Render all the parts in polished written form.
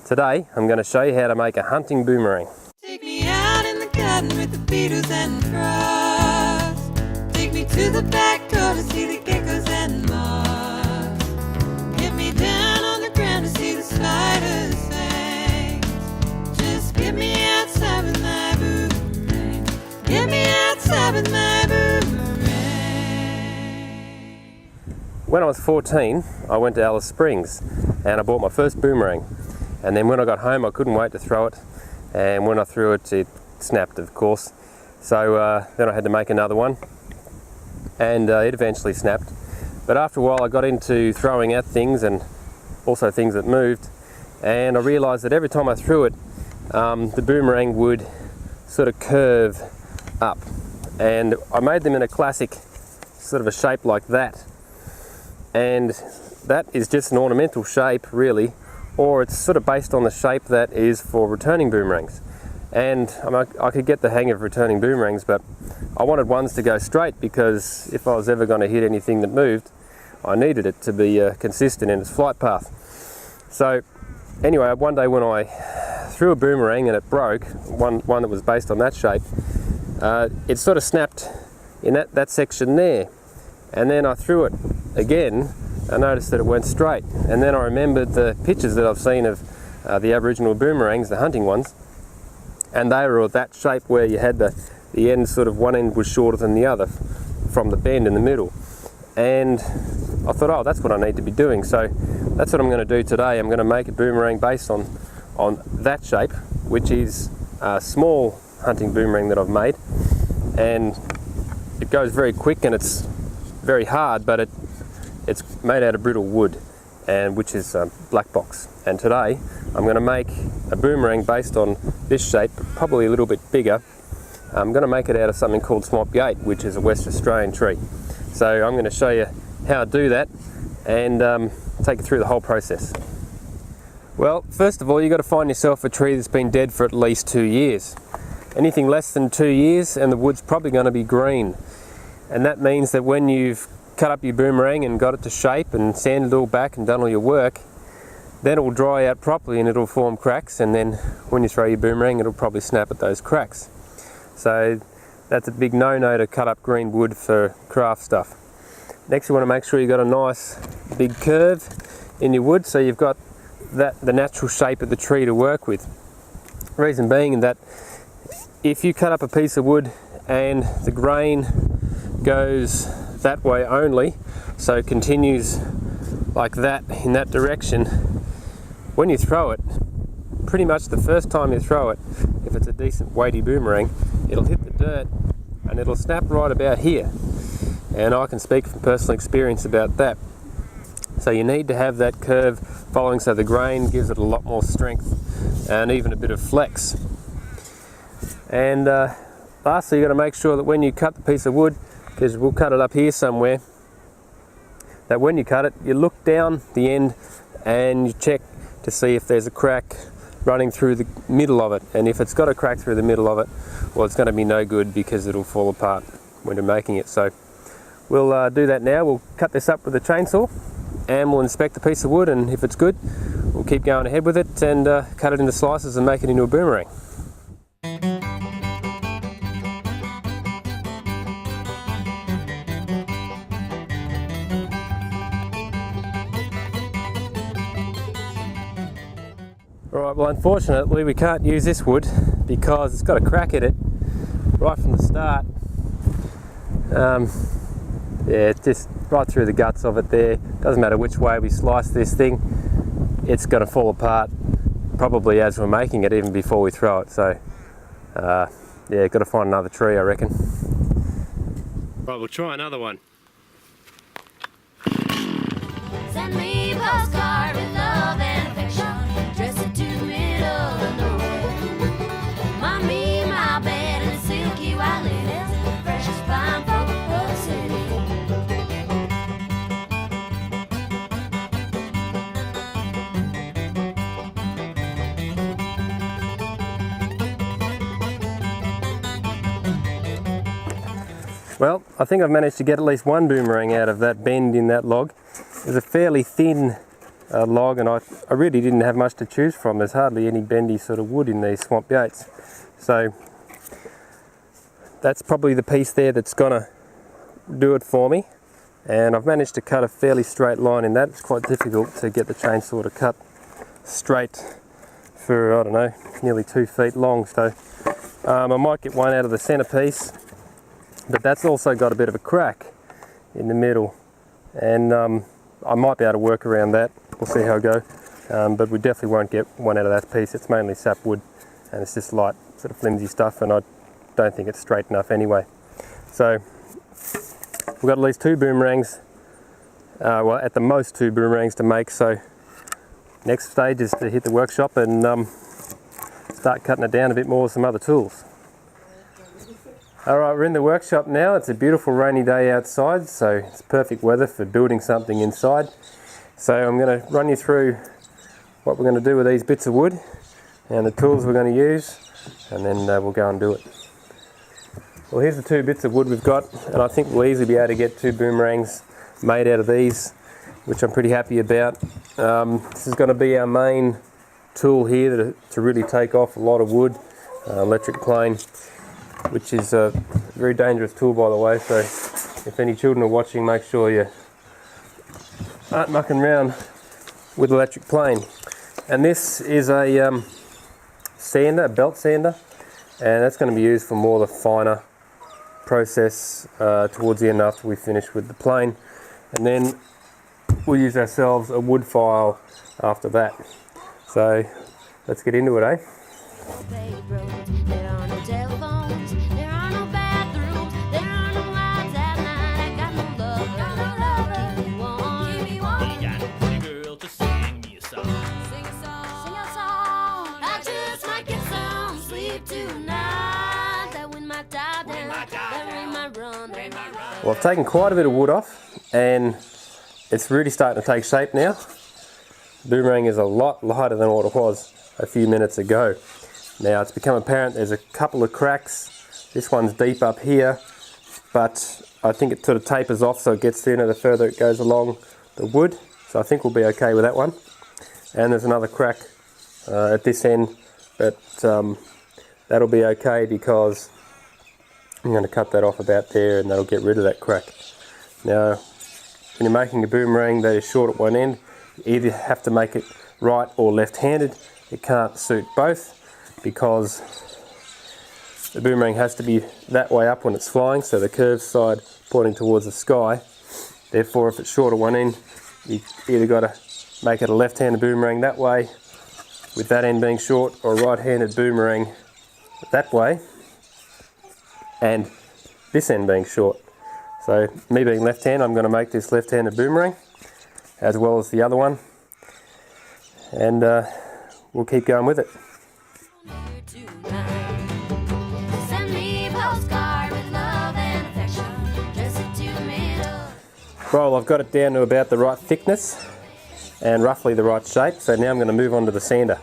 Today I'm going to show you how to make a hunting boomerang. Take me out in the garden with the beetles and the frost. Take me to the back door to see the geckos and moths. Get me down on the ground to see the spiders sing. Just get me outside with my boomerang. Get me outside with my boomerang. When I was 14, I went to Alice Springs and I bought my first boomerang. And then when I got home, I couldn't wait to throw it. And when I threw it, it snapped, of course. So then I had to make another one. And it eventually snapped. But after a while, I got into throwing at things and also things that moved. And I realized that every time I threw it, the boomerang would sort of curve up. And I made them in a classic sort of a shape like that. And that is just an ornamental shape, really. Or it's sort of based on the shape that is for returning boomerangs. And I could get the hang of returning boomerangs, but I wanted ones to go straight because if I was ever going to hit anything that moved, I needed it to be consistent in its flight path. So anyway, one day when I threw a boomerang and it broke, one that was based on that shape, it sort of snapped in that section there. And then I threw it again. I noticed that it went straight, and then I remembered the pictures that I've seen of the Aboriginal boomerangs, the hunting ones, and they were of that shape where you had the end sort of one end was shorter than the other from the bend in the middle. And I thought, oh, that's what I need to be doing. So that's what I'm going to do today. I'm going to make a boomerang based on that shape, which is a small hunting boomerang that I've made, and it goes very quick and it's very hard, but it's made out of brittle wood, and which is black box. And today I'm going to make a boomerang based on this shape, probably a little bit bigger. I'm going to make it out of something called swamp yate, which is a West Australian tree. So I'm going to show you how to do that and take you through the whole process. Well, first of all, you've got to find yourself a tree that's been dead for at least 2 years. Anything less than 2 years and the wood's probably going to be green. And that means that when you've cut up your boomerang and got it to shape and sanded it all back and done all your work, then it will dry out properly and it'll form cracks, and then when you throw your boomerang it'll probably snap at those cracks. So that's a big no-no to cut up green wood for craft stuff. Next, you want to make sure you've got a nice big curve in your wood so you've got the natural shape of the tree to work with. Reason being that if you cut up a piece of wood and the grain goes that way only, so it continues like that in that direction, when you throw it, pretty much the first time you throw it, if it's a decent weighty boomerang, it'll hit the dirt and it'll snap right about here. And I can speak from personal experience about that. So you need to have that curve following so the grain gives it a lot more strength and even a bit of flex. And lastly, you've got to make sure that when you cut the piece of wood, because we'll cut it up here somewhere, that when you cut it, you look down the end and you check to see if there's a crack running through the middle of it. And if it's got a crack through the middle of it, well, it's going to be no good because it'll fall apart when you're making it. So we'll do that now. We'll cut this up with a chainsaw and we'll inspect the piece of wood, and if it's good, we'll keep going ahead with it and cut it into slices and make it into a boomerang. Alright, well, unfortunately we can't use this wood because it's got a crack in it right from the start. Yeah, it's just right through the guts of it there. Doesn't matter which way we slice this thing, it's going to fall apart probably as we're making it, even before we throw it. So yeah, got to find another tree, I reckon. Right, we'll try another one. Send me a postcard with love and affection, dress it to the middle of nowhere. Mommy, my bed and the silky white linens, precious fine folk of the city. Well, I think I've managed to get at least one boomerang out of that bend in that log. There's a fairly thin log, and I really didn't have much to choose from. There's hardly any bendy sort of wood in these swamp gates. So that's probably the piece there that's gonna do it for me. And I've managed to cut a fairly straight line in that. It's quite difficult to get the chainsaw to cut straight for, I don't know, nearly 2 feet long. So I might get one out of the centerpiece, but that's also got a bit of a crack in the middle, and I might be able to work around that. We'll see how I go, but we definitely won't get one out of that piece. It's mainly sapwood, and it's just light, sort of flimsy stuff, and I don't think it's straight enough anyway. So we've got at least 2 boomerangs, well, at the most 2 boomerangs to make. So next stage is to hit the workshop and start cutting it down a bit more with some other tools. Alright, we're in the workshop now. It's a beautiful rainy day outside, so it's perfect weather for building something inside. So I'm going to run you through what we're going to do with these bits of wood and the tools we're going to use, and then we'll go and do it. Well, here's the 2 bits of wood we've got, and I think we'll easily be able to get 2 boomerangs made out of these, which I'm pretty happy about. This is going to be our main tool here to really take off a lot of wood, electric plane, which is a very dangerous tool, by the way. So if any children are watching, make sure you aren't mucking around with electric plane. And this is a sander, a belt sander, and that's going to be used for more the finer process towards the end after we finish with the plane. And then we'll use ourselves a wood file after that. So let's get into it, eh? There are no telephones, there are no bathrooms, there are no lights at night. I got no lover, give me one. You got a pretty girl to sing me a song. Sing a song, I just might get some sleep tonight. That wind might die down, that rain might run. Well, I've taken quite a bit of wood off, and it's really starting to take shape now. The boomerang is a lot lighter than what it was a few minutes ago. Now it's become apparent there's a couple of cracks. This one's deep up here, but I think it sort of tapers off, so it gets thinner the further it goes along the wood. So I think we'll be okay with that one. And there's another crack at this end, but that'll be okay because I'm going to cut that off about there, and that'll get rid of that crack. Now, when you're making a boomerang that is short at one end, you either have to make it right or left-handed. You can't suit both, because the boomerang has to be that way up when it's flying, so the curved side pointing towards the sky. Therefore, if it's short at one end, you either got to make it a left-handed boomerang that way, with that end being short, or a right-handed boomerang that way, and this end being short. So me being left-handed, I'm going to make this left-handed boomerang, as well as the other one, and we'll keep going with it. Send me a postcard with love and affection. Dress it to the middle. Well, I've got it down to about the right thickness and roughly the right shape, so now I'm going to move on to the sander.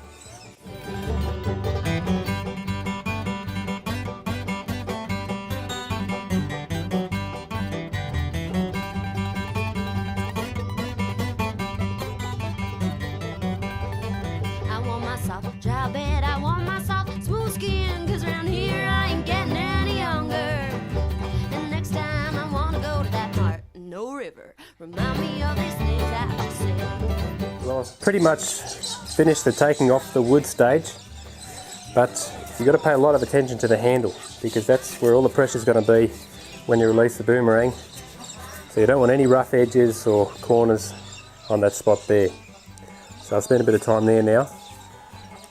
I want myself a dry bed, I want myself smooth skin, 'cause around here I ain't getting any younger. And next time I wanna go to that Martin No River, remind me of these things I said. Well, I've pretty much finished the taking off the wood stage, but you've got to pay a lot of attention to the handle, because that's where all the pressure is going to be when you release the boomerang. So you don't want any rough edges or corners on that spot there. So I'll spend a bit of time there now,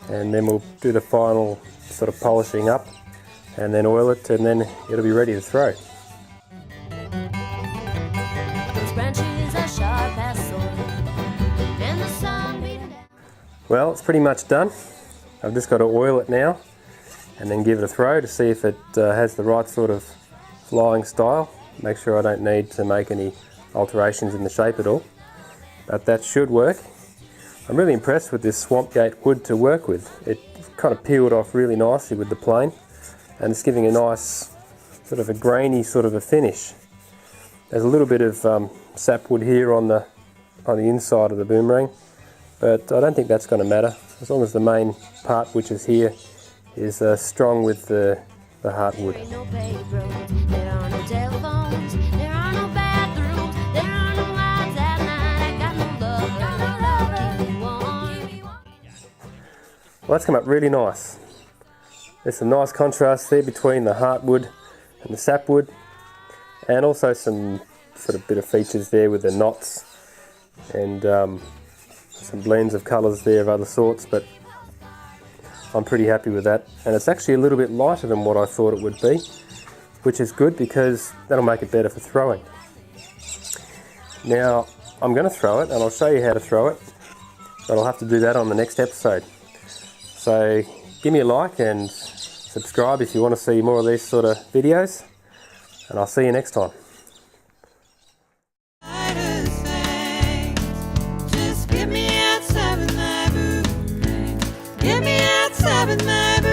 and then we'll do the final sort of polishing up, and then oil it, and then it'll be ready to throw. Those branches are sharp as sword, and the sun beating down. Well, it's pretty much done. I've just got to oil it now, and then give it a throw to see if it has the right sort of flying style. Make sure I don't need to make any alterations in the shape at all, but that should work. I'm really impressed with this Swamp Gate wood to work with. It kind of peeled off really nicely with the plane, and it's giving a nice sort of a grainy sort of a finish. There's a little bit of sapwood here on the inside of the boomerang, but I don't think that's going to matter as long as the main part, which is here, is strong with the heartwood. There ain't no paved roads, there are no telephones, there are no bathrooms, there are no lights at night. I got no lover, keep me warm. Well, that's come up really nice. There's some nice contrast there between the heartwood and the sapwood, and also some sort of bit of features there with the knots and some blends of colours there of other sorts, but I'm pretty happy with that. And it's actually a little bit lighter than what I thought it would be, which is good because that'll make it better for throwing. Now I'm going to throw it and I'll show you how to throw it, but I'll have to do that on the next episode. So give me a like and subscribe if you want to see more of these sort of videos, and I'll see you next time. Just get me outside with my boomerang. Get me outside with my boomerang.